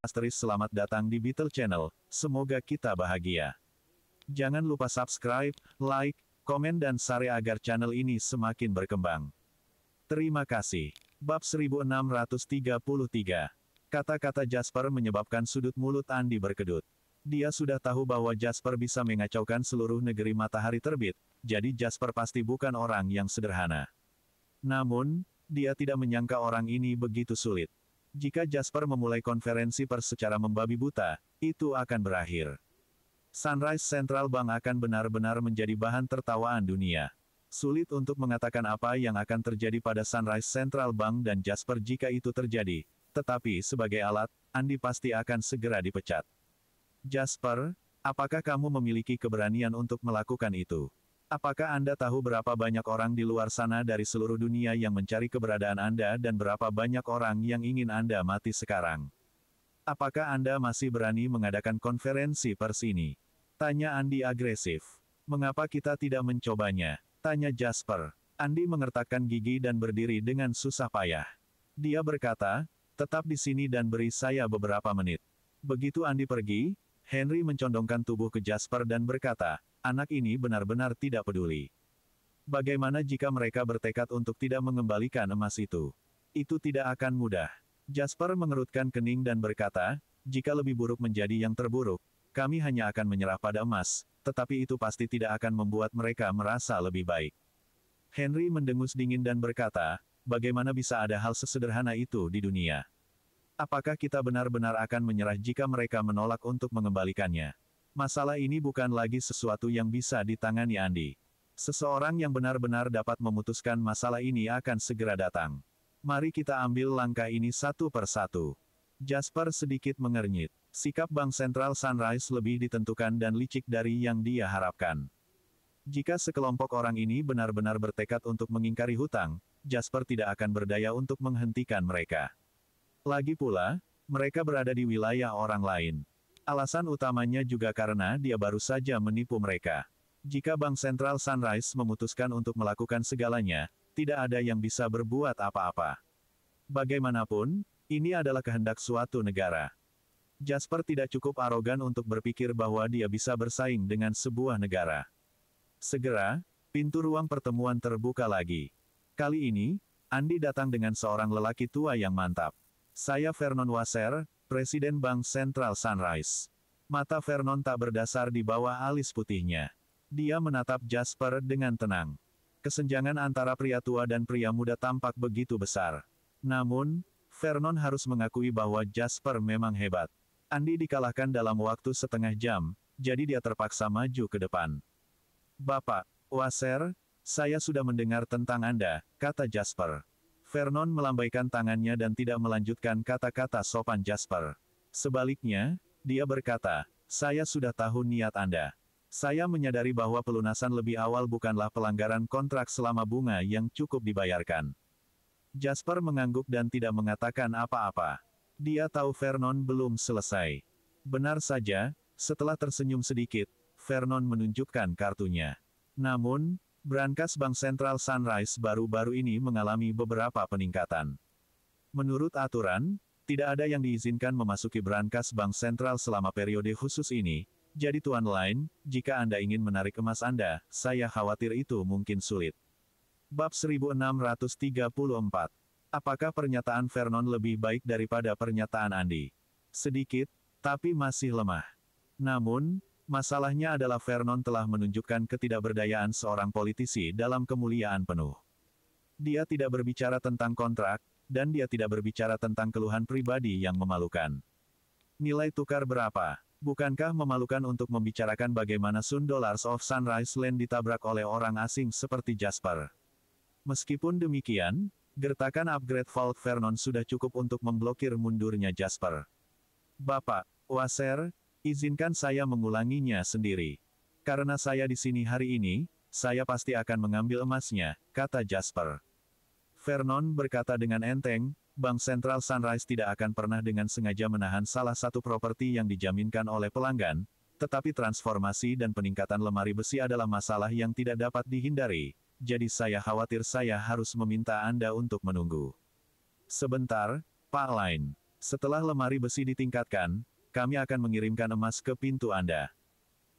Selamat datang di Beetle Channel, semoga kita bahagia. Jangan lupa subscribe, like, komen dan share agar channel ini semakin berkembang. Terima kasih. Bab 1633. Kata-kata Jasper menyebabkan sudut mulut Andi berkedut. Dia sudah tahu bahwa Jasper bisa mengacaukan seluruh negeri matahari terbit, jadi Jasper pasti bukan orang yang sederhana. Namun, dia tidak menyangka orang ini begitu sulit. Jika Jasper memulai konferensi pers secara membabi buta, itu akan berakhir. Sunrise Central Bank akan benar-benar menjadi bahan tertawaan dunia. Sulit untuk mengatakan apa yang akan terjadi pada Sunrise Central Bank dan Jasper jika itu terjadi, tetapi sebagai alat, Andi pasti akan segera dipecat. Jasper, apakah kamu memiliki keberanian untuk melakukan itu? Apakah Anda tahu berapa banyak orang di luar sana dari seluruh dunia yang mencari keberadaan Anda dan berapa banyak orang yang ingin Anda mati sekarang? Apakah Anda masih berani mengadakan konferensi pers ini? Tanya Andi agresif. Mengapa kita tidak mencobanya? Tanya Jasper. Andi mengertakkan gigi dan berdiri dengan susah payah. Dia berkata, tetap di sini dan beri saya beberapa menit. Begitu Andi pergi, Henry mencondongkan tubuh ke Jasper dan berkata, anak ini benar-benar tidak peduli. Bagaimana jika mereka bertekad untuk tidak mengembalikan emas itu? Itu tidak akan mudah. Jasper mengerutkan kening dan berkata, jika lebih buruk menjadi yang terburuk, kami hanya akan menyerah pada emas, tetapi itu pasti tidak akan membuat mereka merasa lebih baik. Henry mendengus dingin dan berkata, bagaimana bisa ada hal sesederhana itu di dunia? Apakah kita benar-benar akan menyerah jika mereka menolak untuk mengembalikannya? Masalah ini bukan lagi sesuatu yang bisa ditangani Andi. Seseorang yang benar-benar dapat memutuskan masalah ini akan segera datang. Mari kita ambil langkah ini satu persatu. Jasper sedikit mengernyit. Sikap Bank Sentral Sunrise lebih ditentukan dan licik dari yang dia harapkan. Jika sekelompok orang ini benar-benar bertekad untuk mengingkari hutang, Jasper tidak akan berdaya untuk menghentikan mereka. Lagi pula, mereka berada di wilayah orang lain. Alasan utamanya juga karena dia baru saja menipu mereka. Jika Bank Sentral Sunrise memutuskan untuk melakukan segalanya, tidak ada yang bisa berbuat apa-apa. Bagaimanapun, ini adalah kehendak suatu negara. Jasper tidak cukup arogan untuk berpikir bahwa dia bisa bersaing dengan sebuah negara. Segera, pintu ruang pertemuan terbuka lagi. Kali ini, Andi datang dengan seorang lelaki tua yang mantap. Saya Vernon Wasser, Presiden Bank Sentral Sunrise. Mata Vernon tak berdasar di bawah alis putihnya. Dia menatap Jasper dengan tenang. Kesenjangan antara pria tua dan pria muda tampak begitu besar. Namun, Vernon harus mengakui bahwa Jasper memang hebat. Andi dikalahkan dalam waktu setengah jam, jadi dia terpaksa maju ke depan. Bapak Wasser, saya sudah mendengar tentang Anda, kata Jasper. Vernon melambaikan tangannya dan tidak melanjutkan kata-kata sopan Jasper. Sebaliknya, dia berkata, saya sudah tahu niat Anda. Saya menyadari bahwa pelunasan lebih awal bukanlah pelanggaran kontrak selama bunga yang cukup dibayarkan. Jasper mengangguk dan tidak mengatakan apa-apa. Dia tahu Vernon belum selesai. Benar saja, setelah tersenyum sedikit, Vernon menunjukkan kartunya. Namun, brankas Bank Sentral Sunrise baru-baru ini mengalami beberapa peningkatan. Menurut aturan, tidak ada yang diizinkan memasuki brankas Bank Sentral selama periode khusus ini, jadi tuan lain, jika Anda ingin menarik emas Anda, saya khawatir itu mungkin sulit. Bab 1634. Apakah pernyataan Vernon lebih baik daripada pernyataan Andi? Sedikit, tapi masih lemah. Namun, masalahnya adalah Vernon telah menunjukkan ketidakberdayaan seorang politisi dalam kemuliaan penuh. Dia tidak berbicara tentang kontrak, dan dia tidak berbicara tentang keluhan pribadi yang memalukan. Nilai tukar berapa? Bukankah memalukan untuk membicarakan bagaimana Sun Dollars of Sunrise Land ditabrak oleh orang asing seperti Jasper? Meskipun demikian, gertakan upgrade Vault Vernon sudah cukup untuk memblokir mundurnya Jasper. Bapak Wasser, izinkan saya mengulanginya sendiri. Karena saya di sini hari ini, saya pasti akan mengambil emasnya, kata Jasper. Vernon berkata dengan enteng, Bank Sentral Sunrise tidak akan pernah dengan sengaja menahan salah satu properti yang dijaminkan oleh pelanggan, tetapi transformasi dan peningkatan lemari besi adalah masalah yang tidak dapat dihindari, jadi saya khawatir saya harus meminta Anda untuk menunggu. Sebentar, Pak Line. Setelah lemari besi ditingkatkan, kami akan mengirimkan emas ke pintu Anda.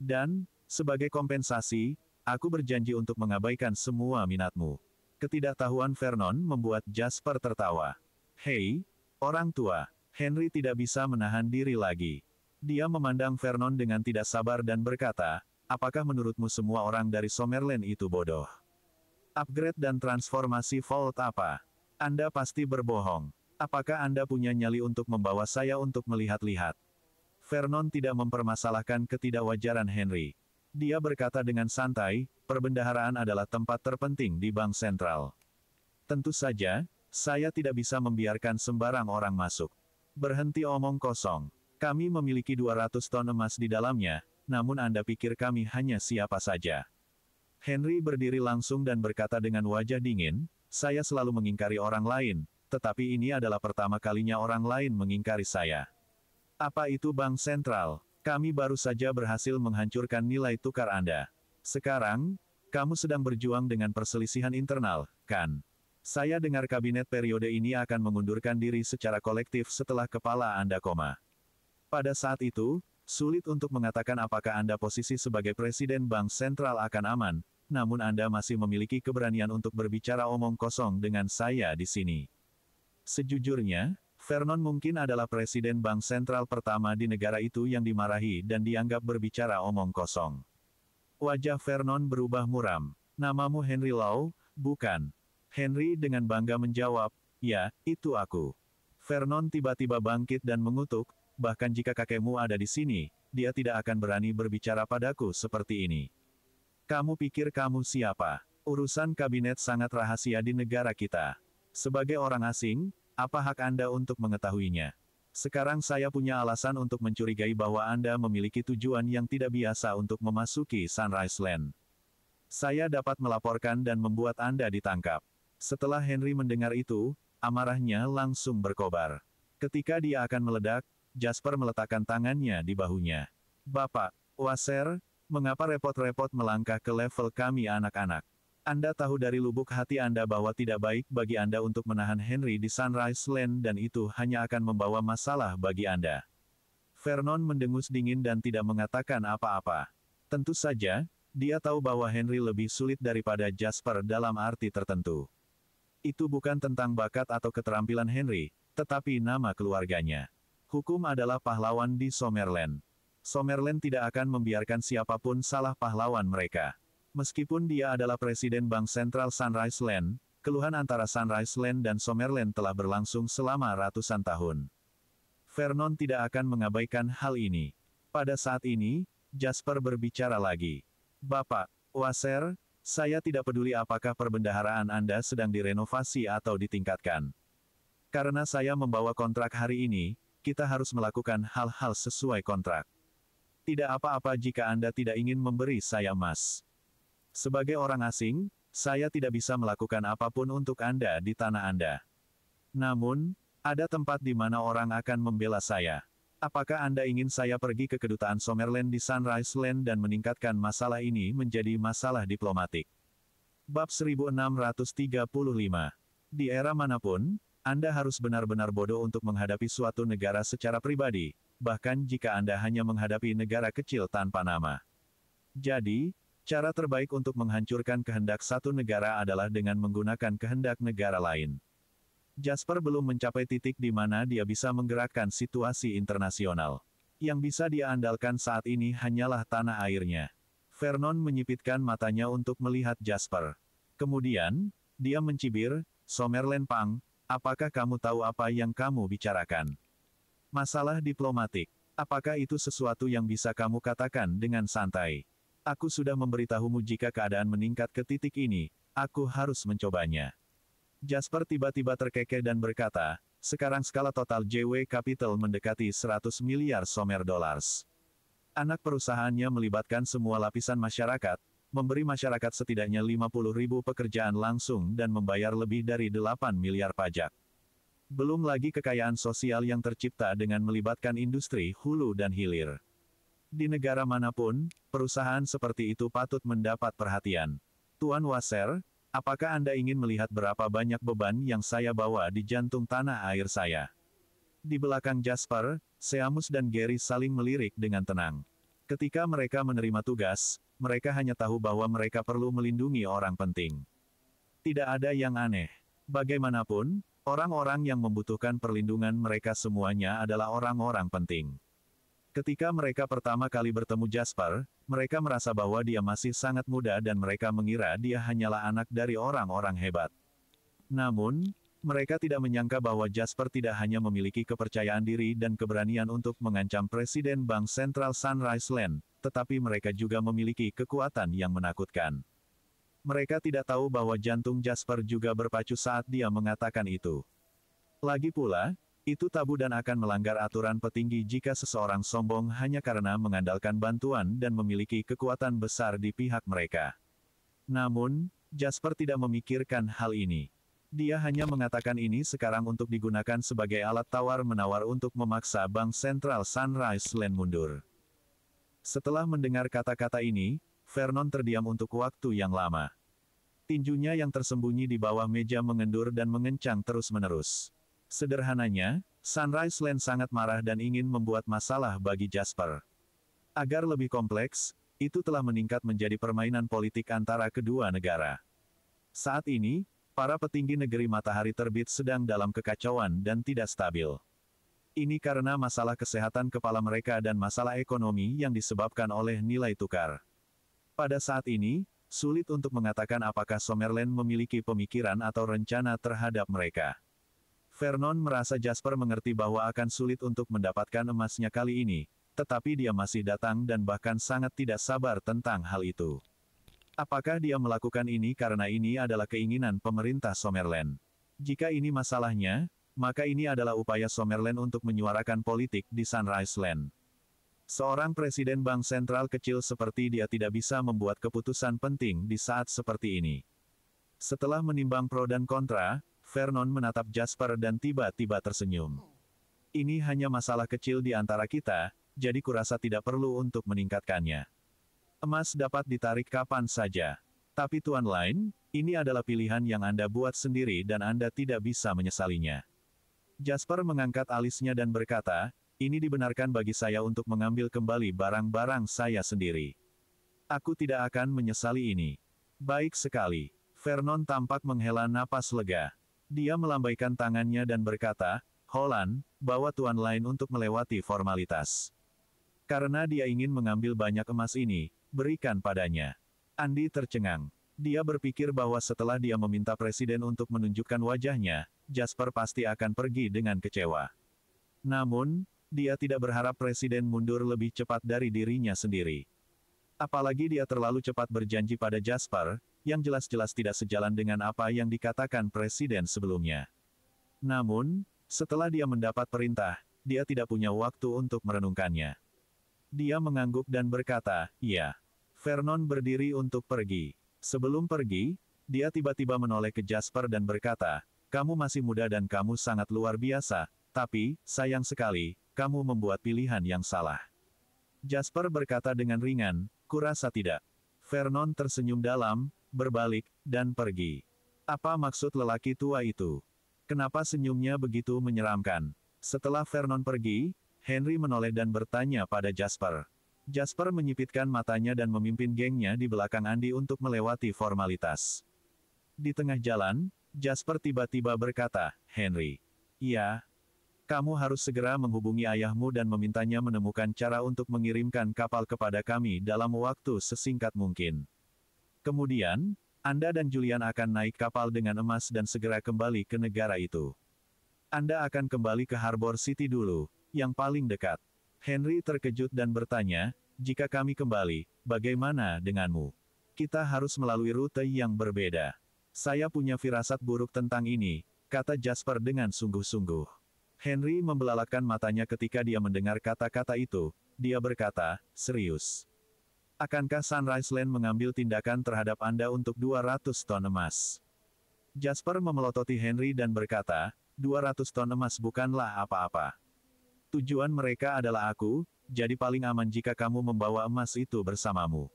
Dan, sebagai kompensasi, aku berjanji untuk mengabaikan semua minatmu. Ketidaktahuan Vernon membuat Jasper tertawa. Hei, orang tua. Henry tidak bisa menahan diri lagi. Dia memandang Vernon dengan tidak sabar dan berkata, apakah menurutmu semua orang dari Summerland itu bodoh? Upgrade dan transformasi Vault apa? Anda pasti berbohong. Apakah Anda punya nyali untuk membawa saya untuk melihat-lihat? Vernon tidak mempermasalahkan ketidakwajaran Henry. Dia berkata dengan santai, perbendaharaan adalah tempat terpenting di Bank Sentral. Tentu saja, saya tidak bisa membiarkan sembarang orang masuk. Berhenti omong kosong. Kami memiliki 200 ton emas di dalamnya, namun Anda pikir kami hanya siapa saja. Henry berdiri langsung dan berkata dengan wajah dingin, saya selalu mengingkari orang lain, tetapi ini adalah pertama kalinya orang lain mengingkari saya. Apa itu Bank Sentral? Kami baru saja berhasil menghancurkan nilai tukar Anda. Sekarang, kamu sedang berjuang dengan perselisihan internal, kan? Saya dengar kabinet periode ini akan mengundurkan diri secara kolektif setelah kepala Anda koma. Pada saat itu, sulit untuk mengatakan apakah Anda posisi sebagai Presiden Bank Sentral akan aman, namun Anda masih memiliki keberanian untuk berbicara omong kosong dengan saya di sini. Sejujurnya, Vernon mungkin adalah Presiden Bank Sentral pertama di negara itu yang dimarahi dan dianggap berbicara omong kosong. Wajah Vernon berubah muram. Namamu Henry Lau, bukan? Henry dengan bangga menjawab, ya, itu aku. Vernon tiba-tiba bangkit dan mengutuk, bahkan jika kakekmu ada di sini, dia tidak akan berani berbicara padaku seperti ini. Kamu pikir kamu siapa? Urusan kabinet sangat rahasia di negara kita. Sebagai orang asing, apa hak Anda untuk mengetahuinya? Sekarang saya punya alasan untuk mencurigai bahwa Anda memiliki tujuan yang tidak biasa untuk memasuki Sunrise Land. Saya dapat melaporkan dan membuat Anda ditangkap. Setelah Henry mendengar itu, amarahnya langsung berkobar. Ketika dia akan meledak, Jasper meletakkan tangannya di bahunya. Bapak, Wasser, mengapa repot-repot melangkah ke level kami anak-anak? Anda tahu dari lubuk hati Anda bahwa tidak baik bagi Anda untuk menahan Henry di Sunrise Land dan itu hanya akan membawa masalah bagi Anda. Vernon mendengus dingin dan tidak mengatakan apa-apa. Tentu saja, dia tahu bahwa Henry lebih sulit daripada Jasper dalam arti tertentu. Itu bukan tentang bakat atau keterampilan Henry, tetapi nama keluarganya. Hukum adalah pahlawan di Summerland. Summerland tidak akan membiarkan siapapun salah pahlawan mereka. Meskipun dia adalah Presiden Bank Sentral Sunrise Land, keluhan antara Sunrise Land dan Summerland telah berlangsung selama ratusan tahun. Vernon tidak akan mengabaikan hal ini. Pada saat ini, Jasper berbicara lagi. Bapak, Wasser, saya tidak peduli apakah perbendaharaan Anda sedang direnovasi atau ditingkatkan. Karena saya membawa kontrak hari ini, kita harus melakukan hal-hal sesuai kontrak. Tidak apa-apa jika Anda tidak ingin memberi saya emas. Sebagai orang asing, saya tidak bisa melakukan apapun untuk Anda di tanah Anda. Namun, ada tempat di mana orang akan membela saya. Apakah Anda ingin saya pergi ke kedutaan Summerland di Sunrise Land dan meningkatkan masalah ini menjadi masalah diplomatik? Bab 1635. Di era manapun, Anda harus benar-benar bodoh untuk menghadapi suatu negara secara pribadi, bahkan jika Anda hanya menghadapi negara kecil tanpa nama. Jadi, cara terbaik untuk menghancurkan kehendak satu negara adalah dengan menggunakan kehendak negara lain. Jasper belum mencapai titik di mana dia bisa menggerakkan situasi internasional. Yang bisa dia andalkan saat ini hanyalah tanah airnya. Vernon menyipitkan matanya untuk melihat Jasper. Kemudian, dia mencibir, Summerland Pang, apakah kamu tahu apa yang kamu bicarakan? Masalah diplomatik. Apakah itu sesuatu yang bisa kamu katakan dengan santai? Aku sudah memberitahumu jika keadaan meningkat ke titik ini, aku harus mencobanya. Jasper tiba-tiba terkekeh dan berkata, sekarang skala total JW Capital mendekati 100 miliar Sommer dollars. Anak perusahaannya melibatkan semua lapisan masyarakat, memberi masyarakat setidaknya 50.000 pekerjaan langsung dan membayar lebih dari 8 miliar pajak. Belum lagi kekayaan sosial yang tercipta dengan melibatkan industri hulu dan hilir. Di negara manapun, perusahaan seperti itu patut mendapat perhatian. Tuan Wasser, apakah Anda ingin melihat berapa banyak beban yang saya bawa di jantung tanah air saya? Di belakang Jasper, Seamus dan Gary saling melirik dengan tenang. Ketika mereka menerima tugas, mereka hanya tahu bahwa mereka perlu melindungi orang penting. Tidak ada yang aneh. Bagaimanapun, orang-orang yang membutuhkan perlindungan mereka semuanya adalah orang-orang penting. Ketika mereka pertama kali bertemu Jasper, mereka merasa bahwa dia masih sangat muda dan mereka mengira dia hanyalah anak dari orang-orang hebat. Namun, mereka tidak menyangka bahwa Jasper tidak hanya memiliki kepercayaan diri dan keberanian untuk mengancam Presiden Bank Sentral Sunrise Land, tetapi mereka juga memiliki kekuatan yang menakutkan. Mereka tidak tahu bahwa jantung Jasper juga berpacu saat dia mengatakan itu. Lagi pula, itu tabu dan akan melanggar aturan petinggi jika seseorang sombong hanya karena mengandalkan bantuan dan memiliki kekuatan besar di pihak mereka. Namun, Jasper tidak memikirkan hal ini. Dia hanya mengatakan ini sekarang untuk digunakan sebagai alat tawar-menawar untuk memaksa Bank Sentral Sunrise Land mundur. Setelah mendengar kata-kata ini, Vernon terdiam untuk waktu yang lama. Tinjunya yang tersembunyi di bawah meja mengendur dan mengencang terus-menerus. Sederhananya, Sunrise Land sangat marah dan ingin membuat masalah bagi Jasper. Agar lebih kompleks, itu telah meningkat menjadi permainan politik antara kedua negara. Saat ini, para petinggi negeri matahari terbit sedang dalam kekacauan dan tidak stabil. Ini karena masalah kesehatan kepala mereka dan masalah ekonomi yang disebabkan oleh nilai tukar. Pada saat ini, sulit untuk mengatakan apakah Summerland memiliki pemikiran atau rencana terhadap mereka. Vernon merasa Jasper mengerti bahwa akan sulit untuk mendapatkan emasnya kali ini, tetapi dia masih datang dan bahkan sangat tidak sabar tentang hal itu. Apakah dia melakukan ini karena ini adalah keinginan pemerintah Summerland? Jika ini masalahnya, maka ini adalah upaya Summerland untuk menyuarakan politik di Sunrise Land. Seorang presiden bank sentral kecil seperti dia tidak bisa membuat keputusan penting di saat seperti ini. Setelah menimbang pro dan kontra, Vernon menatap Jasper dan tiba-tiba tersenyum. Ini hanya masalah kecil di antara kita, jadi kurasa tidak perlu untuk meningkatkannya. Emas dapat ditarik kapan saja. Tapi Tuan Lin, ini adalah pilihan yang Anda buat sendiri dan Anda tidak bisa menyesalinya. Jasper mengangkat alisnya dan berkata, ini dibenarkan bagi saya untuk mengambil kembali barang-barang saya sendiri. Aku tidak akan menyesali ini. Baik sekali. Vernon tampak menghela napas lega. Dia melambaikan tangannya dan berkata, Holland, bawa Tuan Lin untuk melewati formalitas. Karena dia ingin mengambil banyak emas ini, berikan padanya. Andy tercengang. Dia berpikir bahwa setelah dia meminta presiden untuk menunjukkan wajahnya, Jasper pasti akan pergi dengan kecewa. Namun, dia tidak berharap presiden mundur lebih cepat dari dirinya sendiri. Apalagi dia terlalu cepat berjanji pada Jasper, yang jelas-jelas tidak sejalan dengan apa yang dikatakan presiden sebelumnya. Namun, setelah dia mendapat perintah, dia tidak punya waktu untuk merenungkannya. Dia mengangguk dan berkata, "Iya." Vernon berdiri untuk pergi. Sebelum pergi, dia tiba-tiba menoleh ke Jasper dan berkata, "Kamu masih muda dan kamu sangat luar biasa, tapi, sayang sekali, kamu membuat pilihan yang salah." Jasper berkata dengan ringan, "Kurasa tidak." Vernon tersenyum dalam, berbalik, dan pergi. Apa maksud lelaki tua itu? Kenapa senyumnya begitu menyeramkan? Setelah Vernon pergi, Henry menoleh dan bertanya pada Jasper. Jasper menyipitkan matanya dan memimpin gengnya di belakang Andy untuk melewati formalitas. Di tengah jalan, Jasper tiba-tiba berkata, "Henry. Iya. Kamu harus segera menghubungi ayahmu dan memintanya menemukan cara untuk mengirimkan kapal kepada kami dalam waktu sesingkat mungkin. Kemudian, Anda dan Julian akan naik kapal dengan emas dan segera kembali ke negara itu. Anda akan kembali ke Harbor City dulu, yang paling dekat." Henry terkejut dan bertanya, "Jika kami kembali, bagaimana denganmu? Kita harus melalui rute yang berbeda." "Saya punya firasat buruk tentang ini," kata Jasper dengan sungguh-sungguh. Henry membelalakan matanya ketika dia mendengar kata-kata itu. Dia berkata, "Serius? Akankah Sunrise Land mengambil tindakan terhadap Anda untuk 200 ton emas?" Jasper memelototi Henry dan berkata, 200 ton emas bukanlah apa-apa. Tujuan mereka adalah aku, jadi paling aman jika kamu membawa emas itu bersamamu.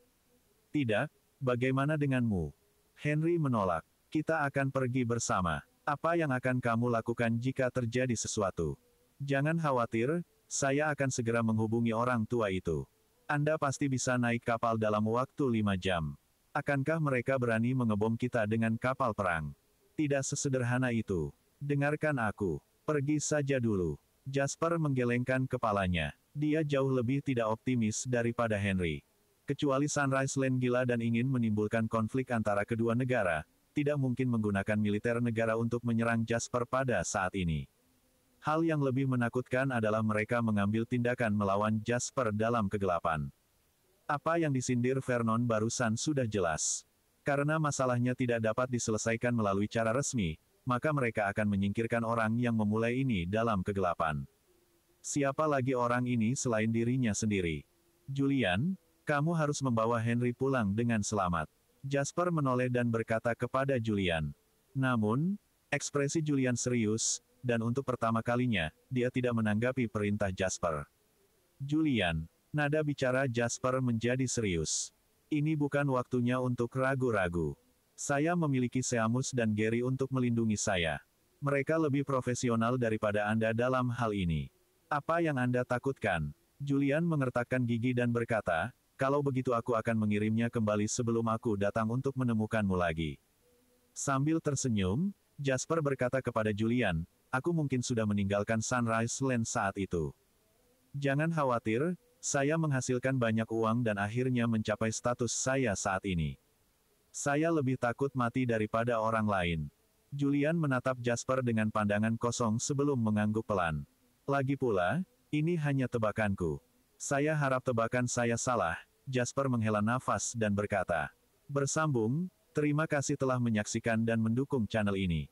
"Tidak, bagaimana denganmu?" Henry menolak. "Kita akan pergi bersama. Apa yang akan kamu lakukan jika terjadi sesuatu?" Jangan khawatir, saya akan segera menghubungi orang tua itu. Anda pasti bisa naik kapal dalam waktu 5 jam. Akankah mereka berani mengebom kita dengan kapal perang? Tidak sesederhana itu. Dengarkan aku. Pergi saja dulu. Jasper menggelengkan kepalanya. Dia jauh lebih tidak optimis daripada Henry. Kecuali Sunrise Land gila dan ingin menimbulkan konflik antara kedua negara, tidak mungkin menggunakan militer negara untuk menyerang Jasper pada saat ini. Hal yang lebih menakutkan adalah mereka mengambil tindakan melawan Jasper dalam kegelapan. Apa yang disindir Vernon barusan sudah jelas. Karena masalahnya tidak dapat diselesaikan melalui cara resmi, maka mereka akan menyingkirkan orang yang memulai ini dalam kegelapan. Siapa lagi orang ini selain dirinya sendiri? Julian, kamu harus membawa Henry pulang dengan selamat. Jasper menoleh dan berkata kepada Julian. Namun, ekspresi Julian serius, dan untuk pertama kalinya, dia tidak menanggapi perintah Jasper. Julian, nada bicara Jasper menjadi serius. Ini bukan waktunya untuk ragu-ragu. Saya memiliki Seamus dan Gary untuk melindungi saya. Mereka lebih profesional daripada Anda dalam hal ini. Apa yang Anda takutkan? Julian mengertakkan gigi dan berkata, kalau begitu aku akan mengirimnya kembali sebelum aku datang untuk menemukanmu lagi. Sambil tersenyum, Jasper berkata kepada Julian, aku mungkin sudah meninggalkan Sunrise Land saat itu. Jangan khawatir, saya menghasilkan banyak uang dan akhirnya mencapai status saya saat ini. Saya lebih takut mati daripada orang lain. Julian menatap Jasper dengan pandangan kosong sebelum mengangguk pelan. Lagi pula, ini hanya tebakanku. Saya harap tebakan saya salah. Jasper menghela nafas dan berkata. Bersambung, terima kasih telah menyaksikan dan mendukung channel ini.